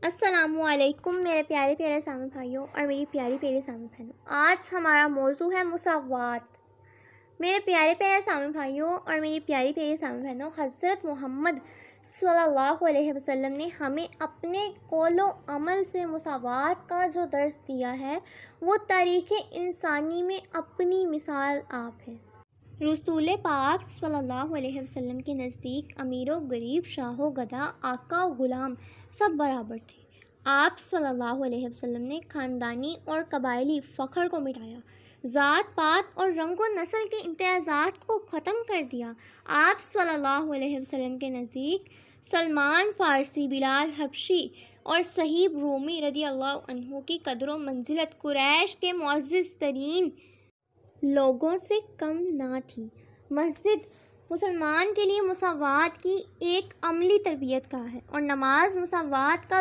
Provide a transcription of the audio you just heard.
السلام علیکم میرے پیارے پیارے سامع بھائیوں اور میری پیاری پیاری سامع بہنوں۔ آج ہمارا موضوع ہے مساوات۔ میرے پیارے پیارے سامع بھائیوں اور میری پیاری پیاری سامع بہنوں، حضرت محمد صلی اللہ علیہ وسلم نے ہمیں اپنے قول و عمل سے مساوات کا جو درس دیا ہے وہ تاریخ انسانی میں اپنی مثال آپ ہے۔ رسول پاک صلی اللہ علیہ وسلم کے نزدیک امیر و غریب، شاہ و گدا، آقا و غلام سب برابر تھے۔ آپ صلی اللہ علیہ وسلم نے خاندانی اور قبائلی فخر کو مٹایا، ذات پات اور رنگ و نسل کے امتیازات کو ختم کر دیا۔ آپ صلی اللہ علیہ وسلم کے نزدیک سلمان فارسی، بلال حبشی اور صہیب رومی رضی اللہ عنہ کی قدر و منزلت قریش کے معزز ترین لوگوں سے کم نہ تھی۔ مسجد مسلمان کے لیے مساوات کی ایک عملی تربیت گاہ ہے اور نماز مساوات کا